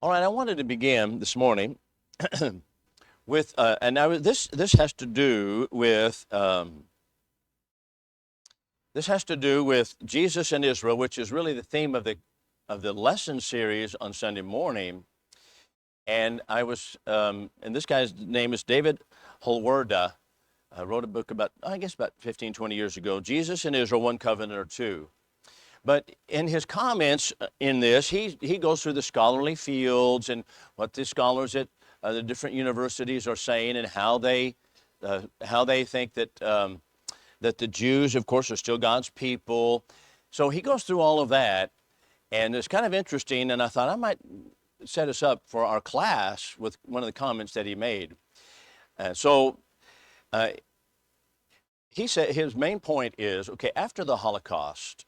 All right, I wanted to begin this morning with, and now this has to do with Jesus and Israel, which is really the theme of the lesson series on Sunday morning. And and this guy's name is David Holwerda. Wrote a book about 15, 20 years ago, Jesus and Israel, One Covenant or Two. But in his comments in this, he goes through the scholarly fields and what the scholars at the different universities are saying and how they think that that the Jews, of course, are still God's people. So he goes through all of that, and it's kind of interesting. And I thought I might set us up for our class with one of the comments that he made. He said his main point is, okay, after the Holocaust,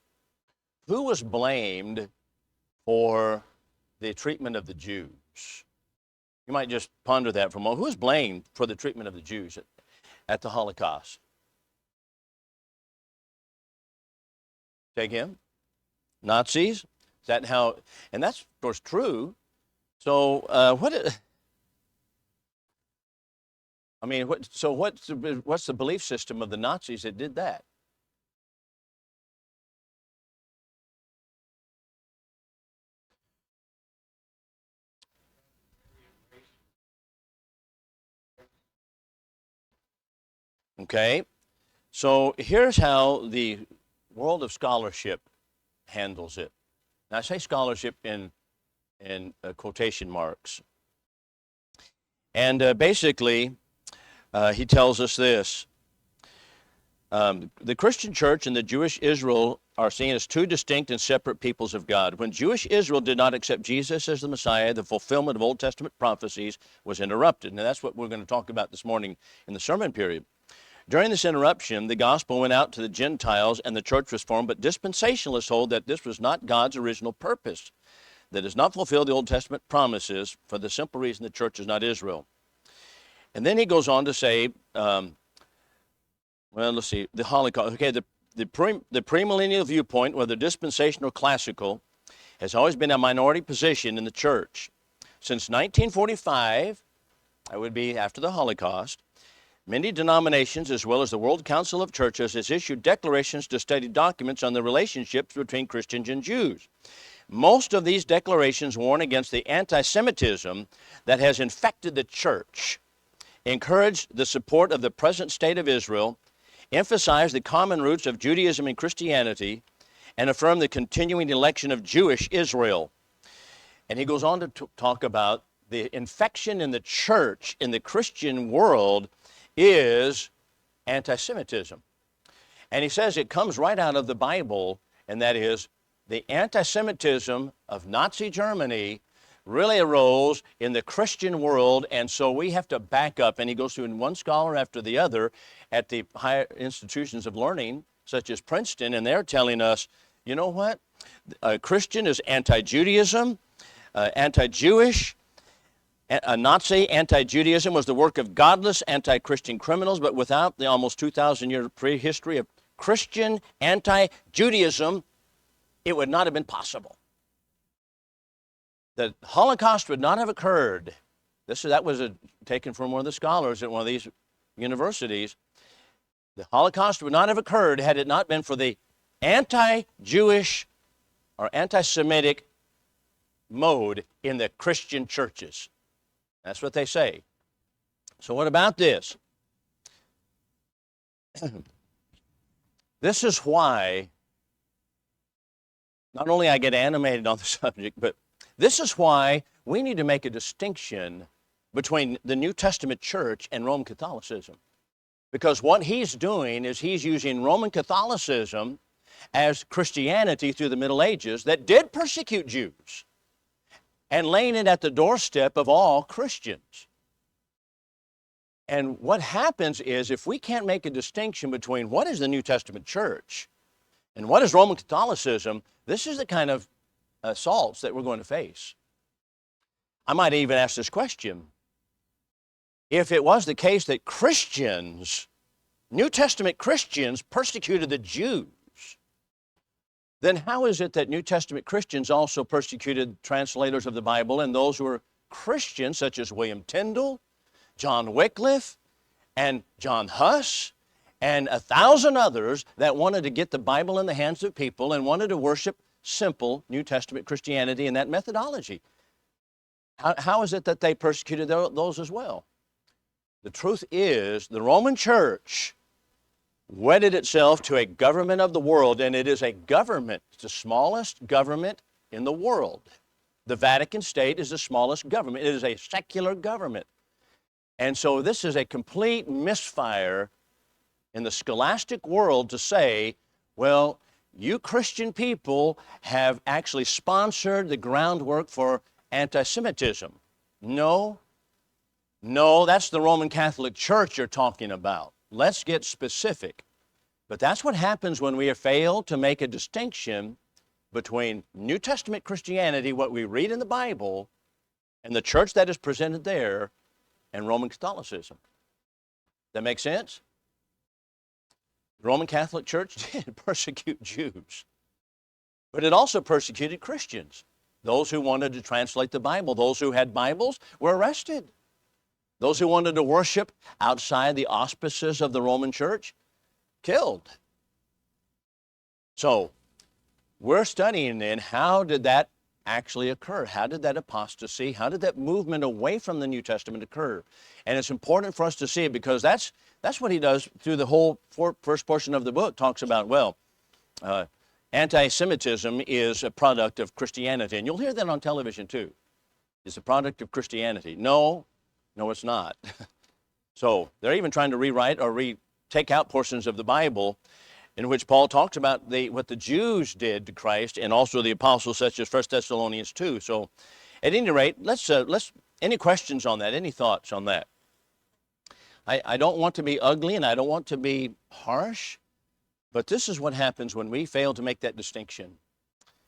who was blamed for the treatment of the Jews? You might just ponder that for a moment. Who was blamed for the treatment of the Jews at the Holocaust? Take him? Nazis? Is that how? And that's, of course, true. So what's the belief system of the Nazis that did that? Okay, so here's how the world of scholarship handles it. Now I say scholarship in quotation marks. And basically, he tells us this. The Christian church and the Jewish Israel are seen as two distinct and separate peoples of God. When Jewish Israel did not accept Jesus as the Messiah, the fulfillment of Old Testament prophecies was interrupted. And that's what we're going to talk about this morning in the sermon period. During this interruption, the gospel went out to the Gentiles and the church was formed, but dispensationalists hold that this was not God's original purpose, that does not fulfill the Old Testament promises for the simple reason the church is not Israel. And then he goes on to say, the Holocaust. Okay, the premillennial viewpoint, whether dispensational or classical, has always been a minority position in the church. Since 1945, that would be after the Holocaust, many denominations, as well as the World Council of Churches, has issued declarations to study documents on the relationships between Christians and Jews. Most of these declarations warn against the anti-Semitism that has infected the church, encourage the support of the present state of Israel, emphasize the common roots of Judaism and Christianity, and affirm the continuing election of Jewish Israel. And he goes on to talk about the infection in the church, in the Christian world, is anti-Semitism. And he says it comes right out of the Bible, and that is the anti-Semitism of Nazi Germany really arose in the Christian world, and so we have to back up. And he goes through in one scholar after the other at the higher institutions of learning, such as Princeton, and they're telling us, you know what? A Christian is anti-Judaism, anti-Jewish. A Nazi anti-Judaism was the work of godless, anti-Christian criminals, but without the almost 2,000-year prehistory of Christian anti-Judaism, it would not have been possible. The Holocaust would not have occurred. That was taken from one of the scholars at one of these universities. The Holocaust would not have occurred had it not been for the anti-Jewish or anti-Semitic mode in the Christian churches. That's what they say. So what about this? This is why not only I get animated on the subject, but this is why we need to make a distinction between the New Testament church and Roman Catholicism. Because what he's doing is he's using Roman Catholicism as Christianity through the Middle Ages that did persecute Jews, and laying it at the doorstep of all Christians. And what happens is, if we can't make a distinction between what is the New Testament church and what is Roman Catholicism, this is the kind of assaults that we're going to face. I might even ask this question. If it was the case that Christians, New Testament Christians, persecuted the Jews, then how is it that New Testament Christians also persecuted translators of the Bible and those who were Christians, such as William Tyndale, John Wycliffe, and John Huss, and 1,000 others that wanted to get the Bible in the hands of people and wanted to worship simple New Testament Christianity and that methodology? How is it that they persecuted those as well? The truth is, the Roman Church wedded itself to a government of the world, and it is a government. It's the smallest government in the world. The Vatican State is the smallest government. It is a secular government. And so this is a complete misfire in the scholastic world to say, well, you Christian people have actually sponsored the groundwork for anti-Semitism. No, that's the Roman Catholic Church you're talking about. Let's get specific. But that's what happens when we fail to make a distinction between New Testament Christianity, what we read in the Bible, and the church that is presented there, and Roman Catholicism. That make sense? The Roman Catholic Church did persecute Jews, but it also persecuted Christians. Those who wanted to translate the Bible, those who had Bibles, were arrested. Those who wanted to worship outside the auspices of the Roman Church, killed. So, we're studying then, how did that actually occur? How did that apostasy, how did that movement away from the New Testament occur? And it's important for us to see it, because that's what he does through the whole first portion of the book. Talks about, well, anti-Semitism is a product of Christianity. And you'll hear that on television too. It's a product of Christianity. No, it's not. So they're even trying to rewrite or take out portions of the Bible in which Paul talks about what the Jews did to Christ, and also the apostles, such as 1 Thessalonians 2. So at any rate, let's any questions on that, any thoughts on that? I don't want to be ugly and I don't want to be harsh, but this is what happens when we fail to make that distinction.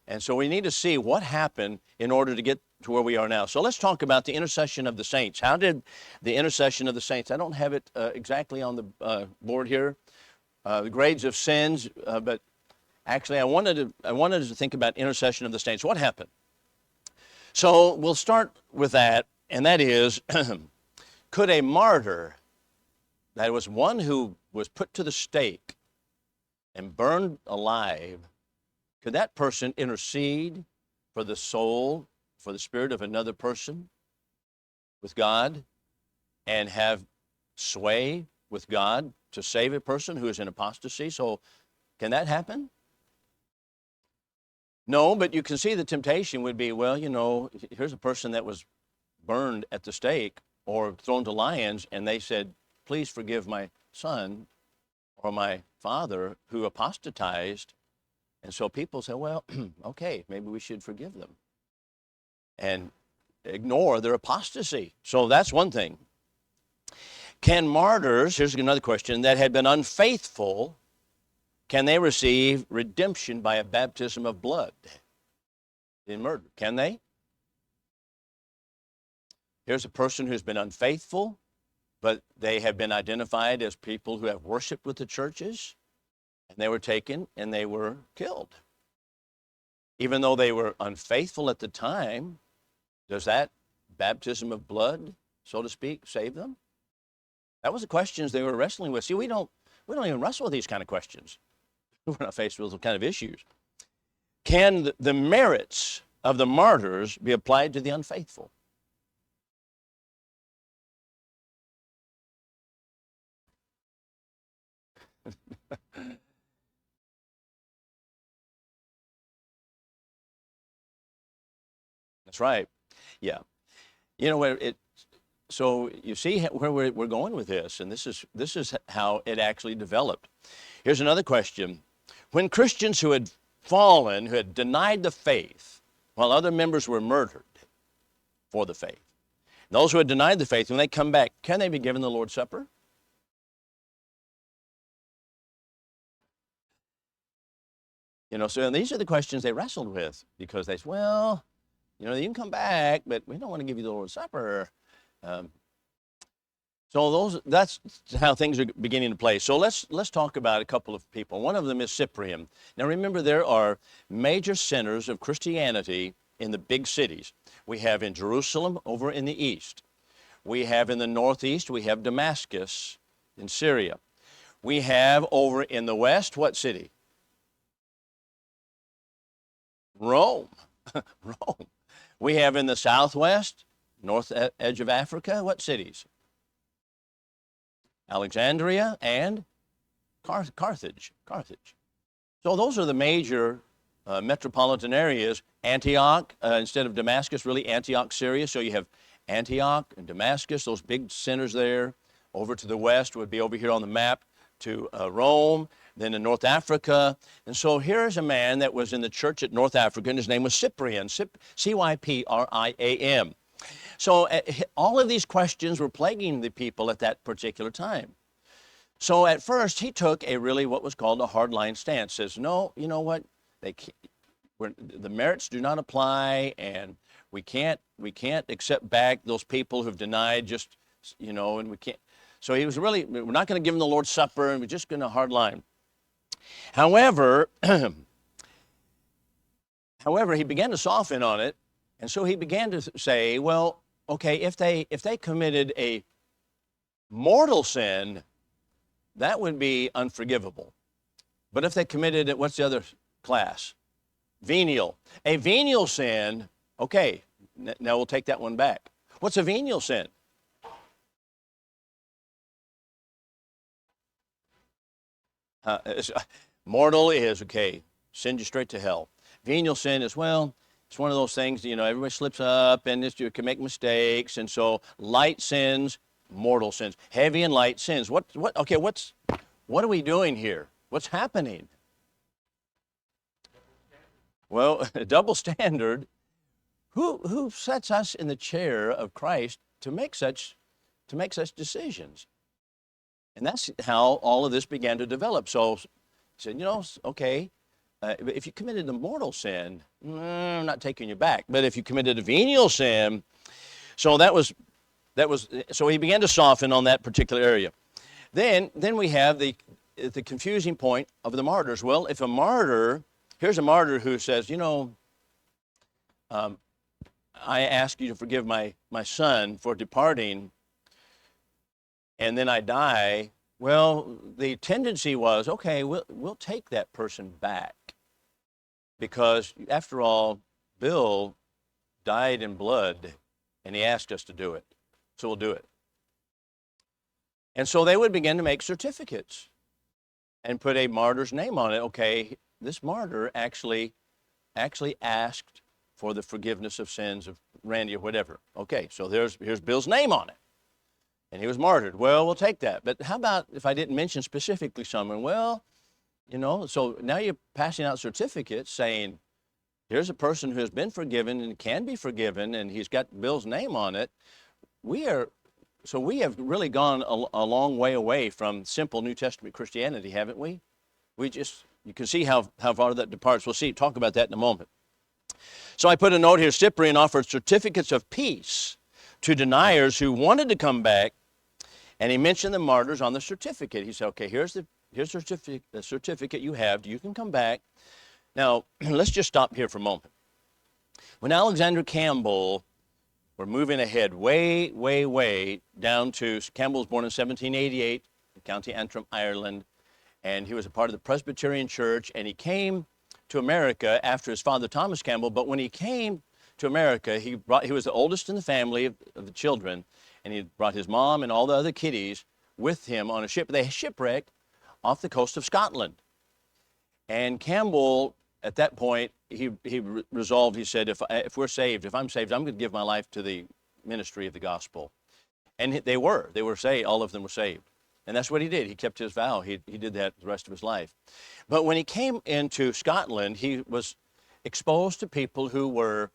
And so we need to see what happened in order to get to where we are now. So let's talk about the intercession of the saints. How did the intercession of the saints, I don't have it exactly on the board here, the grades of sins, but actually I wanted to think about intercession of the saints. What happened? So we'll start with that, and that is, could a martyr, that was one who was put to the stake and burned alive, could that person intercede for the soul, for the spirit of another person with God, and have sway with God to save a person who is in apostasy? So can that happen? No, but you can see the temptation would be, well, here's a person that was burned at the stake or thrown to lions, and they said, please forgive my son or my father who apostatized. And so people say, well, okay, maybe we should forgive them and ignore their apostasy. So that's one thing. Can martyrs, here's another question, that had been unfaithful, can they receive redemption by a baptism of blood in murder? Can they? Here's a person who's been unfaithful, but they have been identified as people who have worshiped with the churches, and they were taken and they were killed. Even though they were unfaithful at the time, does that baptism of blood, so to speak, save them? That was the questions they were wrestling with. See, we don't even wrestle with these kind of questions. We're not faced with those kind of issues. Can the merits of the martyrs be applied to the unfaithful? That's right. Yeah. So you see where we're going with this, and this is how it actually developed. Here's another question. When Christians who had fallen, who had denied the faith, while other members were murdered for the faith, those who had denied the faith, when they come back, can they be given the Lord's Supper? So these are the questions they wrestled with, because they said, well, you can come back, but we don't want to give you the Lord's Supper. So that's how things are beginning to play. So let's talk about a couple of people. One of them is Cyprian. Now remember, there are major centers of Christianity in the big cities. We have in Jerusalem over in the east. We have in the northeast, we have Damascus in Syria. We have over in the west, what city? Rome. Rome. We have in the southwest, north edge of Africa, what cities? Alexandria and Carthage. Carthage. So those are the major metropolitan areas. Antioch, instead of Damascus, really Antioch, Syria. So you have Antioch and Damascus, those big centers there. Over to the west would be over here on the map to Rome, then in North Africa. And so here's a man that was in the church at North Africa, and his name was Cyprian, C-Y-P-R-I-A-M. So all of these questions were plaguing the people at that particular time. So at first, he took a really what was called a hardline stance. Says, no, you know what? The merits do not apply, and we can't accept back those people who've denied just, and we can't. So he was really, we're not going to give them the Lord's Supper, and we're just going to hardline. However, he began to soften on it, and so he began to say, well, okay, if they committed a mortal sin, that would be unforgivable. But if they committed it, what's the other class? Venial. A venial sin, okay, now we'll take that one back. What's a venial sin? Mortal is, okay, send you straight to hell. Venial sin is, well, it's one of those things, everybody slips up and you can make mistakes. And so light sins, mortal sins. Heavy and light sins. What are we doing here? What's happening? Well, a double standard. Who sets us in the chair of Christ to make such decisions? And that's how all of this began to develop. So I said, okay, if you committed a mortal sin, I'm not taking you back. But if you committed a venial sin, so so he began to soften on that particular area. Then we have the confusing point of the martyrs. Well, if here's a martyr who says, I ask you to forgive my son for departing, and then I die. Well, the tendency was, okay, we'll take that person back, because after all, Bill died in blood, and he asked us to do it, so we'll do it. And so they would begin to make certificates and put a martyr's name on it. Okay, this martyr actually asked for the forgiveness of sins of Randy or whatever. Okay, so here's Bill's name on it. And he was martyred. Well, we'll take that. But how about if I didn't mention specifically someone? Well, so now you're passing out certificates saying, here's a person who has been forgiven and can be forgiven, and he's got Bill's name on it. We have really gone a long way away from simple New Testament Christianity, haven't we? You can see how far that departs. We'll talk about that in a moment. So I put a note here. Cyprian offered certificates of peace to deniers who wanted to come back, and he mentioned the martyrs on the certificate. He said, okay, here's the certificate you have. You can come back. Now, let's just stop here for a moment. When Alexander Campbell, we're moving ahead way, way, way down to, Campbell was born in 1788 in County Antrim, Ireland, and he was a part of the Presbyterian Church, and he came to America after his father, Thomas Campbell. But when he came to America, he was the oldest in the family of the children, and he brought his mom and all the other kiddies with him on a ship. They shipwrecked off the coast of Scotland. And Campbell, at that point, he resolved, he said, if I'm saved, I'm going to give my life to the ministry of the gospel. And they were saved. All of them were saved. And that's what he did. He kept his vow. He did that the rest of his life. But when he came into Scotland, he was exposed to people who were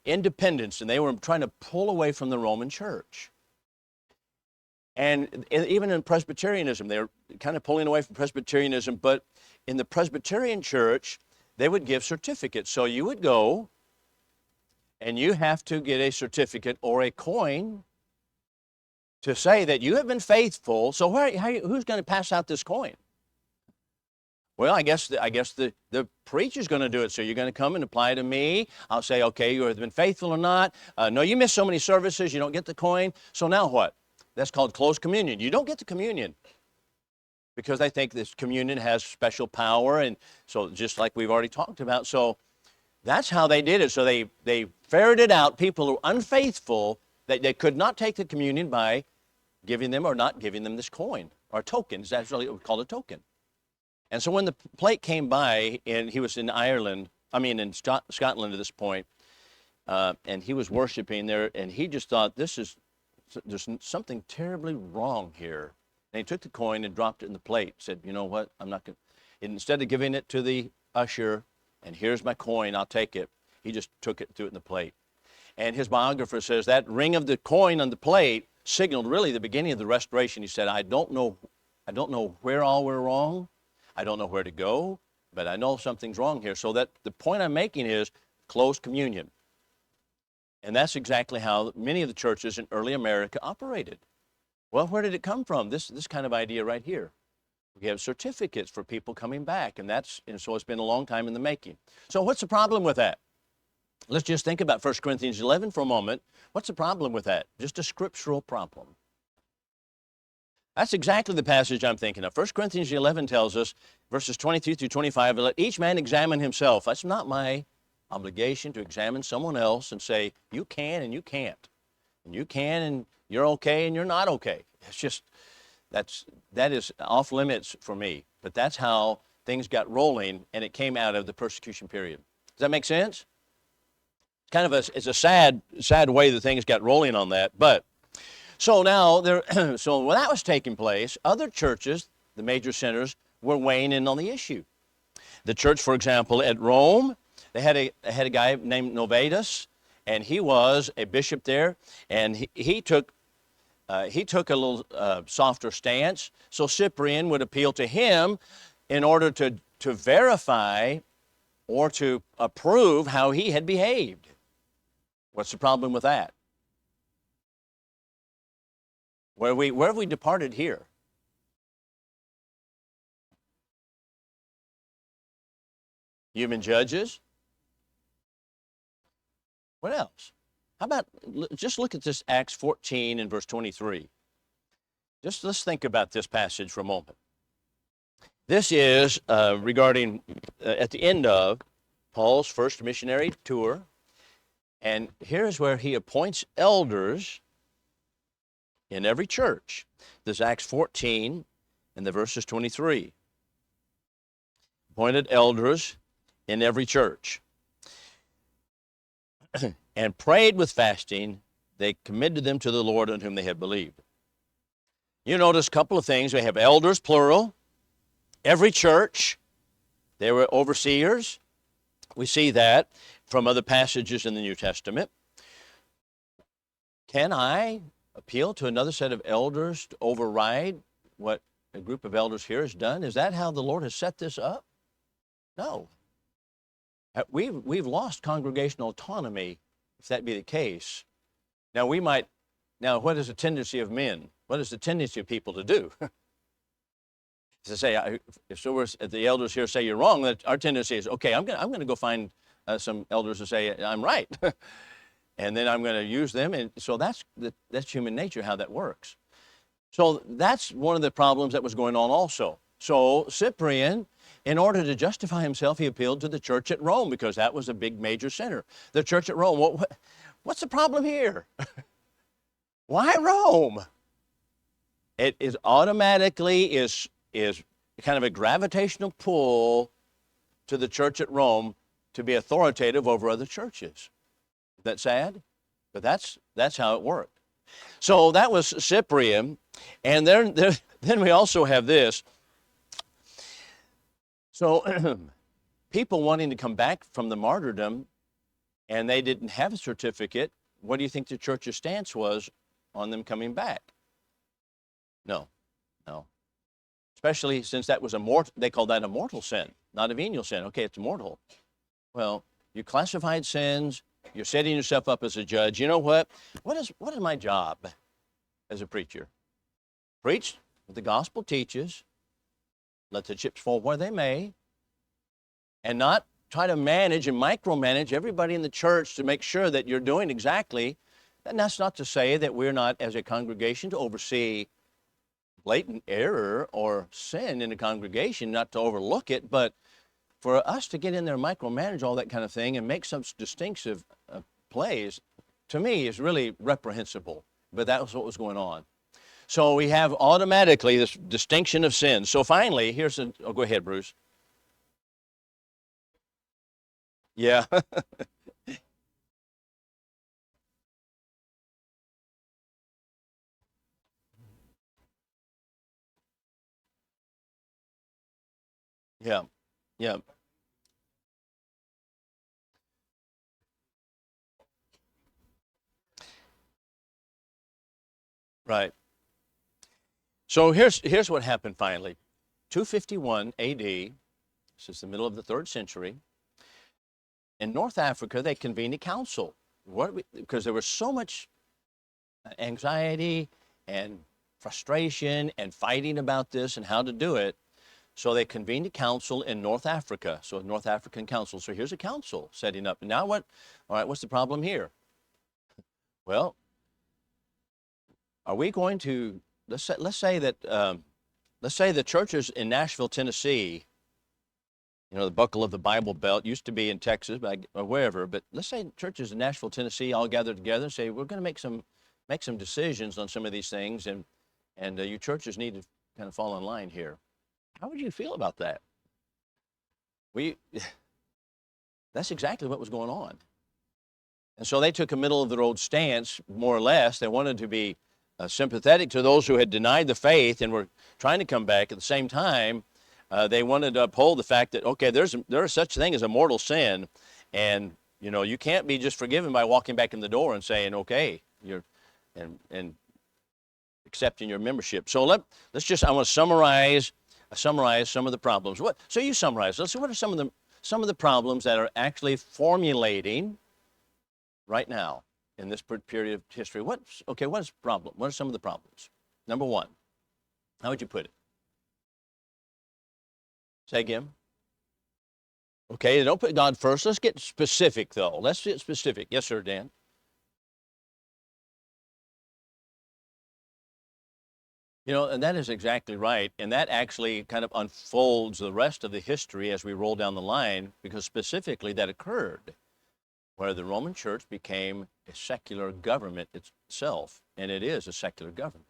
independents, and they were trying to pull away from the Roman Church. And even in Presbyterianism, they were kind of pulling away from Presbyterianism, but in the Presbyterian Church, they would give certificates. So you would go, and you have to get a certificate or a coin to say that you have been faithful. So who's going to pass out this coin? Well, I guess the preacher's going to do it. So you're going to come and apply to me. I'll say, okay, you have been faithful or not. No, you missed so many services, you don't get the coin. So now what? That's called closed communion. You don't get the communion because they think this communion has special power, and so just like we've already talked about. So that's how they did it. So they ferreted out people who were unfaithful, that they could not take the communion by giving them or not giving them this coin or tokens. That's really what we call a token. And so when the plate came by, and he was in in Scotland at this point, and he was worshiping there, and he just thought, there's something terribly wrong here. And he took the coin and dropped it in the plate, said, you know what, I'm not going to, instead of giving it to the usher, and here's my coin, I'll take it, he just took it, threw it in the plate. And his biographer says that ring of the coin on the plate signaled really the beginning of the restoration. He said, I don't know where all we're wrong. I don't know where to go, but I know something's wrong here. So that the point I'm making is closed communion. And that's exactly how many of the churches in early America operated. Well, where did it come from? This kind of idea right here. We have certificates for people coming back, and so it's been a long time in the making. So what's the problem with that? Let's just think about 1 Corinthians 11 for a moment. What's the problem with that? Just a scriptural problem. That's exactly the passage I'm thinking of. 1 Corinthians 11 tells us, verses 23 through 25, let each man examine himself. That's not my obligation to examine someone else and say, you can and you can't. And you can and you're okay and you're not okay. It's just, that is off limits for me. But that's how things got rolling, and it came out of the persecution period. Does that make sense? It's a sad way that things got rolling on that. But so now, so when that was taking place, other churches, the major centers, were weighing in on the issue. The church, for example, at Rome, they had a guy named Novatus, and he was a bishop there, and he took a little softer stance. So Cyprian would appeal to him in order to verify or to approve how he had behaved. What's the problem with that? Where have we departed here? Human judges? What else? How about, just look at this Acts 14 and verse 23. Let's think about this passage for a moment. This is regarding, at the end of Paul's first missionary tour, and here's where he appoints elders in every church. This is Acts 14 and the verses 23. Appointed elders in every church. And prayed with fasting, they commended them to the Lord on whom they had believed. You notice a couple of things. We have elders, plural. Every church, they were overseers. We see that from other passages in the New Testament. Can I appeal to another set of elders to override what a group of elders here has done? Is that how the Lord has set this up? No. We've lost congregational autonomy, if that be the case. Now what is the tendency of men? What is the tendency of people to do? To say, if the elders here say you're wrong, that our tendency is, okay, I'm going to go find some elders who say I'm right, and then I'm going to use them. And so that's human nature, how that works. So that's one of the problems that was going on also. So Cyprian, in order to justify himself, he appealed to the church at Rome, because that was a big major center. The church at Rome, what's the problem here? Why Rome? It is automatically is kind of a gravitational pull to the church at Rome to be authoritative over other churches. Is that sad? But that's how it worked. So that was Cyprian, and then we also have this. So people wanting to come back from the martyrdom, and they didn't have a certificate, what do you think the church's stance was on them coming back? No. Especially since that was they called that a mortal sin, not a venial sin. Okay, it's mortal. Well, you classified sins, you're setting yourself up as a judge. You know what? What is my job as a preacher. Preach what the gospel teaches, let the chips fall where they may, and not try to manage and micromanage everybody in the church to make sure that you're doing exactly. And that's not to say that we're not, as a congregation, to oversee blatant error or sin in the congregation, not to overlook it, but for us to get in there and micromanage all that kind of thing and make some distinctive plays, to me, is really reprehensible. But that was what was going on. So we have automatically this distinction of sin. So finally, here's a, oh, go ahead, Bruce. Yeah. Yeah. Yeah. Right. So here's what happened finally. 251 AD, this is the middle of the 3rd century. In North Africa, they convened a council. Because there was so much anxiety and frustration and fighting about this and how to do it. So they convened a council in North Africa. So a North African council. So here's a council setting up. Now what? All right, what's the problem here? Well, are we going to, let's say the churches in Nashville, Tennessee, you know, the buckle of the Bible Belt, used to be in Texas, or wherever, but let's say churches in Nashville, Tennessee all gather together and say, we're going to make some decisions on some of these things, and you churches need to kind of fall in line here. How would you feel about that? That's exactly what was going on. And so they took a middle-of-the-road stance, more or less. They wanted to be sympathetic to those who had denied the faith and were trying to come back. At the same time, they wanted to uphold the fact that, okay, there is such a thing as a mortal sin, and you know, you can't be just forgiven by walking back in the door and saying, okay, and accepting your membership. So I want to summarize some of the problems. So you summarize. Let's see, what are some of the problems that are actually formulating right now in this period of history? What is the problem? What are some of the problems? Number one, how would you put it? Say again. Okay, don't put God first. Let's get specific, though. Let's get specific. Yes, sir, Dan. You know, and that is exactly right. And that actually kind of unfolds the rest of the history as we roll down the line, because specifically that occurred where the Roman Church became a secular government itself, and it is a secular government.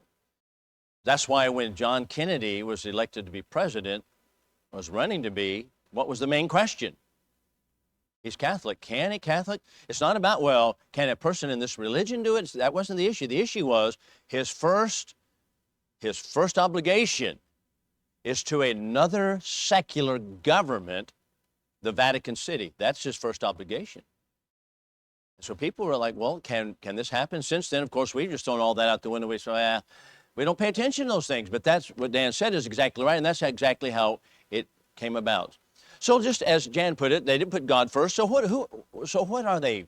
That's why when John Kennedy was elected to be president, was running to be, what was the main question? He's Catholic. Can a Catholic? It's not about, well, can a person in this religion do it? That wasn't the issue. The issue was his first obligation is to another secular government, the Vatican City. That's his first obligation. So people were like, well, can this happen? Since then, of course, we've just thrown all that out the window. We say, we don't pay attention to those things. But that's what Dan said is exactly right, and that's exactly how it came about. So just as Jan put it, they didn't put God first. So what are they?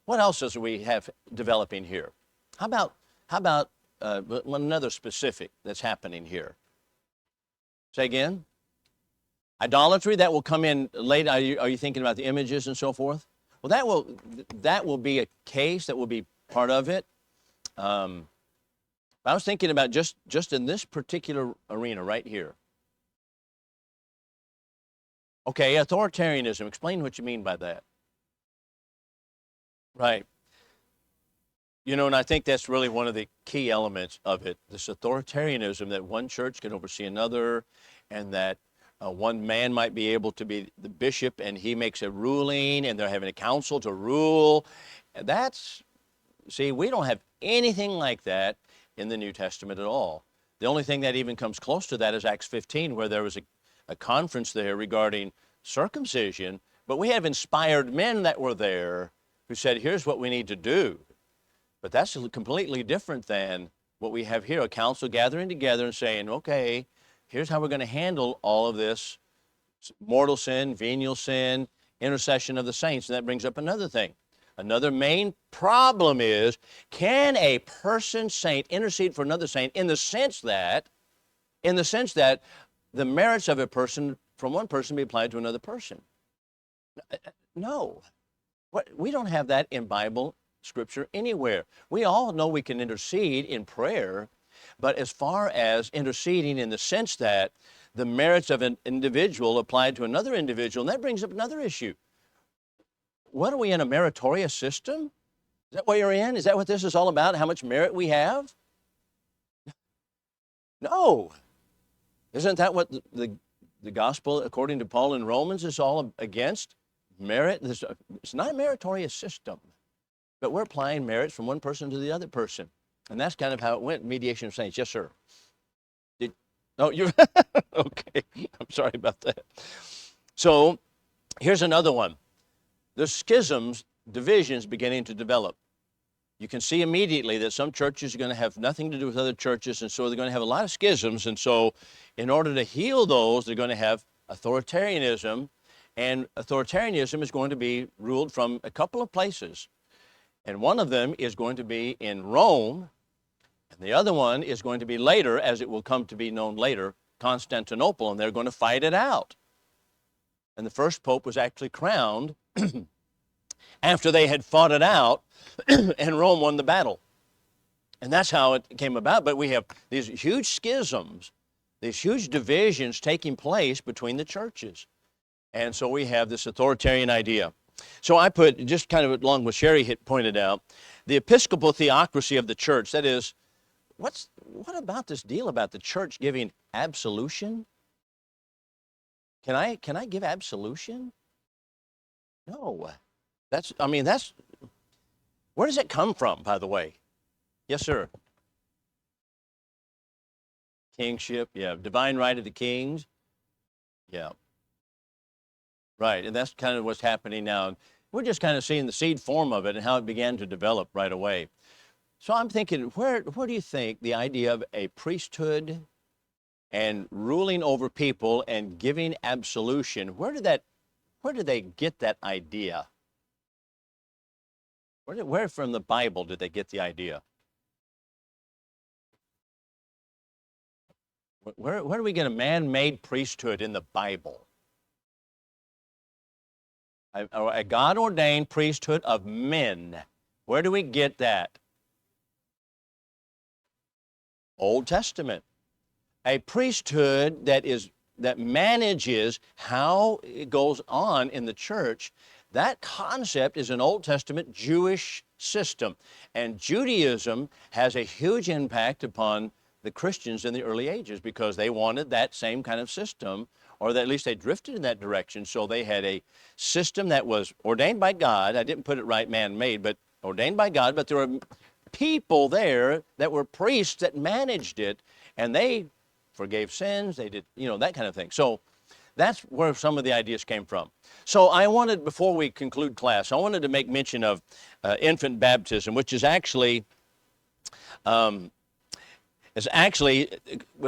What else do we have developing here? How about another specific that's happening here? Say again. Idolatry, that will come in later. Are you thinking about the images and so forth? Well, that will be a case, that will be part of it. I was thinking about just in this particular arena right here. Okay, authoritarianism. Explain what you mean by that. Right. You know, and I think that's really one of the key elements of it, this authoritarianism, that one church can oversee another, and that one man might be able to be the bishop and he makes a ruling and they're having a council to rule. See, we don't have anything like that in the New Testament at all. The only thing that even comes close to that is Acts 15, where there was a conference there regarding circumcision, but we have inspired men that were there who said, here's what we need to do. But that's completely different than what we have here, a council gathering together and saying, okay, here's how we're going to handle all of this mortal sin, venial sin, intercession of the saints. And that brings up another thing. Another main problem is, can a person saint intercede for another saint in the sense that the merits of a person from one person be applied to another person? No. We don't have that in Bible scripture anywhere. We all know we can intercede in prayer, but as far as interceding in the sense that the merits of an individual applied to another individual, and that brings up another issue. What are we in, a meritorious system? Is that what you're in? Is that what this is all about, how much merit we have? No. Isn't that what the gospel, according to Paul in Romans, is all against? Merit. It's not a meritorious system, but we're applying merits from one person to the other person. And that's kind of how it went, mediation of saints. Yes, sir. No, you're okay. I'm sorry about that. So here's another one. There's schisms, divisions beginning to develop. You can see immediately that some churches are going to have nothing to do with other churches, and so they're going to have a lot of schisms. And so in order to heal those, they're going to have authoritarianism, and authoritarianism is going to be ruled from a couple of places. And one of them is going to be in Rome, and the other one is going to be later, as it will come to be known later, Constantinople, and they're going to fight it out. And the first pope was actually crowned after they had fought it out, and Rome won the battle. And that's how it came about. But we have these huge schisms, these huge divisions taking place between the churches. And so we have this authoritarian idea. So I put, just kind of along what Sherry had pointed out, the episcopal theocracy of the church. That is, what about this deal about the church giving absolution? Can I give absolution? No. That's, where does it come from, by the way? Yes, sir. Kingship, yeah. Divine right of the kings. Yeah. Right, and that's kind of what's happening now. We're just kind of seeing the seed form of it and how it began to develop right away. So I'm thinking, where do you think the idea of a priesthood and ruling over people and giving absolution, where did they get that idea? Where from the Bible did they get the idea? Where do we get a man-made priesthood in the Bible? A God-ordained priesthood of men. Where do we get that? Old Testament. A priesthood that manages how it goes on in the church. That concept is an Old Testament Jewish system. And Judaism has a huge impact upon the Christians in the early ages because they wanted that same kind of system, or at least they drifted in that direction. So they had a system that was ordained by God. I didn't put it right, man-made, but ordained by God. But there were people there that were priests that managed it, and they forgave sins. They did, that kind of thing. So that's where some of the ideas came from. So I wanted, before we conclude class, I wanted to make mention of infant baptism, which is actually what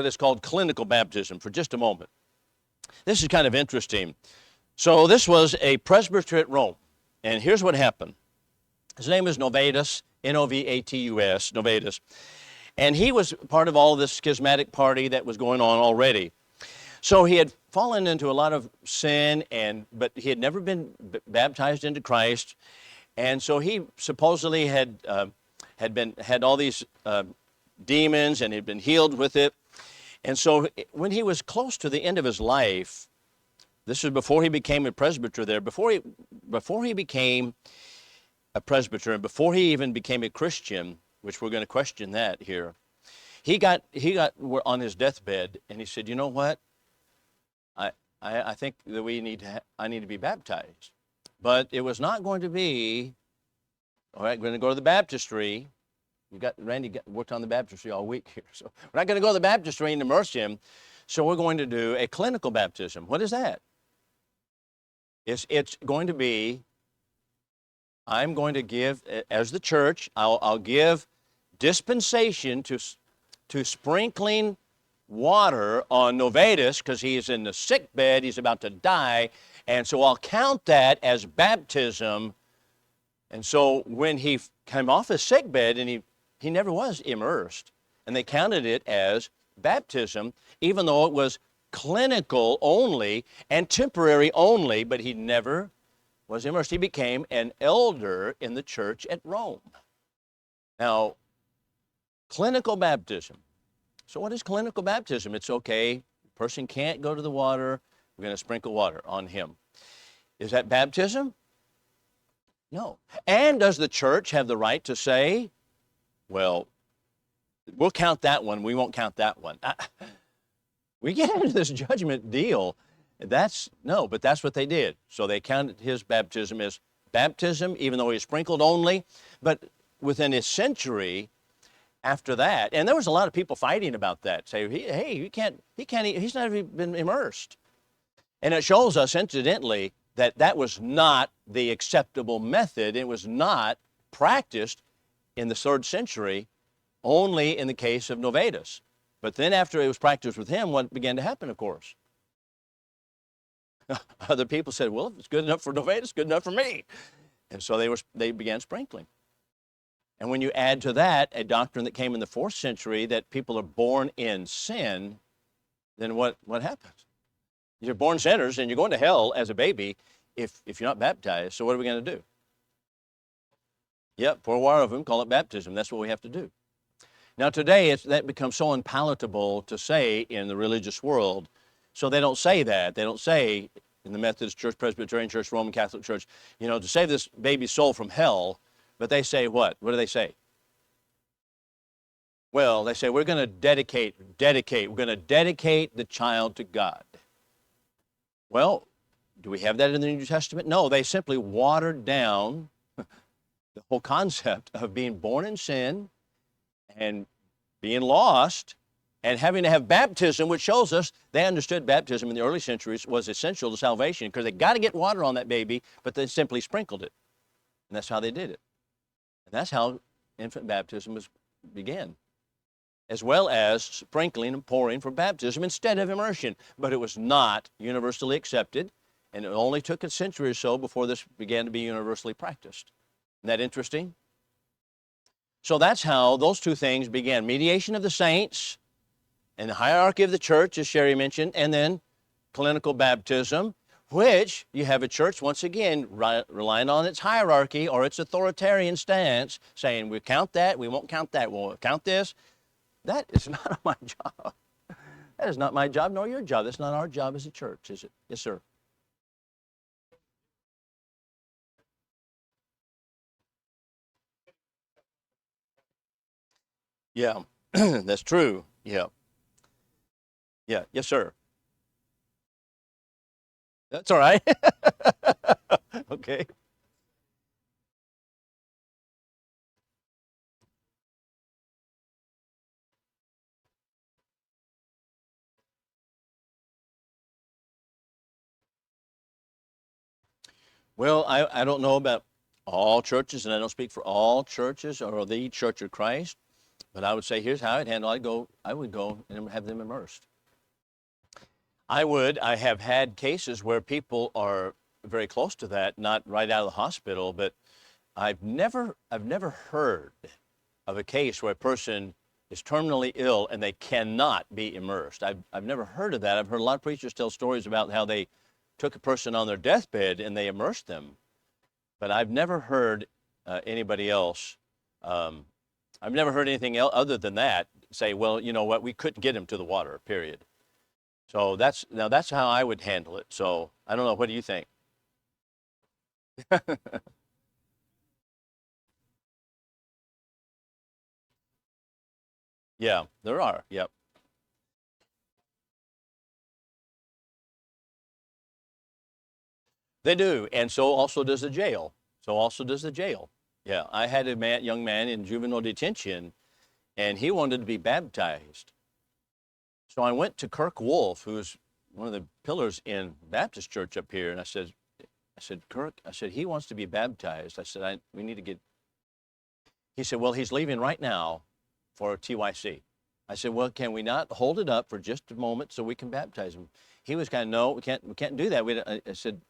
is called clinical baptism, for just a moment. This is kind of interesting. So this was a presbytery at Rome, and here's what happened. His name is Novatus, Novatus, Novatus, and he was part of all this schismatic party that was going on already. So he had fallen into a lot of sin, but he had never been baptized into Christ, and so he supposedly had all these demons, and had been healed with it. And so when he was close to the end of his life, this is before he became a presbyter there, before he became a presbyter, and before he even became a Christian, which we're going to question that here, he got on his deathbed, and he said, you know what? I think that I need to be baptized. But it was not going to be, all right, we're going to go to the baptistry. Randy worked on the baptistry all week here. So we're not going to go to the baptistry and immerse him. So we're going to do a clinical baptism. What is that? It's going to be, I'm going to give, as the church, I'll give dispensation to sprinkling water on Novatus, because he is in the sick bed, he's about to die, and so I'll count that as baptism And so when he came off his sick bed, and he never was immersed, and they counted it as baptism, even though it was clinical only and temporary only, but he never was immersed. He became an elder in the church at Rome. Now, clinical baptism. So what is clinical baptism? It's okay, the person can't go to the water, we're going to sprinkle water on him. Is that baptism? No. And does the church have the right to say, well, we'll count that one, we won't count that one? We get into this judgment deal. But that's what they did. So they counted his baptism as baptism, even though he was sprinkled only. But within a century after that, and there was a lot of people fighting about that, say, hey, he's not even been immersed. And it shows us, incidentally, that was not the acceptable method. It was not practiced in the 3rd century, only in the case of Novatus. But then after it was practiced with him, what began to happen, of course? Other people said, well, if it's good enough for Novatus, good enough for me. And so they began sprinkling. And when you add to that a doctrine that came in the 4th century that people are born in sin, then what happens? You're born sinners, and you're going to hell as a baby if you're not baptized. So what are we going to do? Yep, pour water over them, call it baptism. That's what we have to do. Now today, that becomes so unpalatable to say in the religious world, so they don't say that. They don't say in the Methodist Church, Presbyterian Church, Roman Catholic Church, to save this baby's soul from hell, but they say what? What do they say? Well, they say we're going to dedicate, we're going to dedicate the child to God. Well, do we have that in the New Testament? No, they simply watered down the whole concept of being born in sin and being lost and having to have baptism, which shows us they understood baptism in the early centuries was essential to salvation because they got to get water on that baby, but they simply sprinkled it. And that's how they did it. And that's how infant baptism began, as well as sprinkling and pouring for baptism instead of immersion. But it was not universally accepted, and it only took a century or so before this began to be universally practiced. Isn't that interesting? So that's how those two things began. Mediation of the saints and the hierarchy of the church, as Sherry mentioned, and then clinical baptism, which you have a church, once again, relying on its hierarchy or its authoritarian stance, saying we count that, we won't count that, we'll count this. That is not my job. That is not my job nor your job. That's not our job as a church, is it? Yes, sir. Yeah, that's true. Yeah. Yeah, yes, sir. That's all right. Okay. Well, I don't know about all churches, and I don't speak for all churches or the Church of Christ, but I would say here's how I'd handle it. I would go and have them immersed. I have had cases where people are very close to that, not right out of the hospital, but I've never heard of a case where a person is terminally ill and they cannot be immersed. I've never heard of that. I've heard a lot of preachers tell stories about how they took a person on their deathbed and they immersed them, but I've never heard anybody else. I've never heard anything else other than that say, well, you know what, we couldn't get him to the water, period. So that's how I would handle it. So I don't know. What do you think? Yeah, there are. Yep. They do. And so also does the jail. So also does the jail. Yeah. I had a young man in juvenile detention, and he wanted to be baptized. So I went to Kirk Wolf, who's one of the pillars in Baptist church up here, and I said, Kirk, he wants to be baptized. I said, we need to get. He said, well, he's leaving right now for TYC. I said, well, can we not hold it up for just a moment so we can baptize him? He was kind of, no, we can't do that. I said,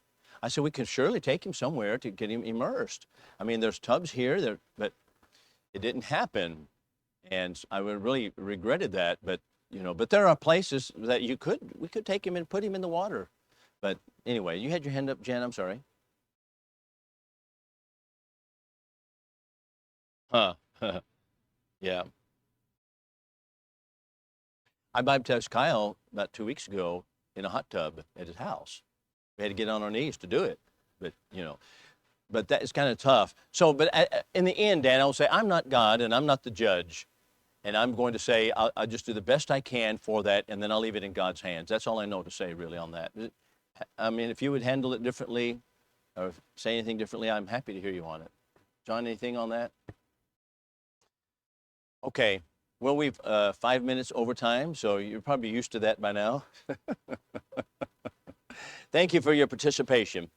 I said, we could surely take him somewhere to get him immersed. I mean, there's tubs here, but it didn't happen. And I would really regretted that. But, but there are places that we could take him and put him in the water. But anyway, you had your hand up, Jen, I'm sorry. Huh. Yeah. I baptized Kyle about 2 weeks ago in a hot tub at his house. We had to get on our knees to do it. But that is kind of tough. So, but in the end, Dan, I'll say, I'm not God and I'm not the judge. And I'm going to say, I'll just do the best I can for that, and then I'll leave it in God's hands. That's all I know to say, really, on that. I mean, if you would handle it differently or say anything differently, I'm happy to hear you on it. John, anything on that? Okay. Well, we've 5 minutes over time, so you're probably used to that by now. Thank you for your participation.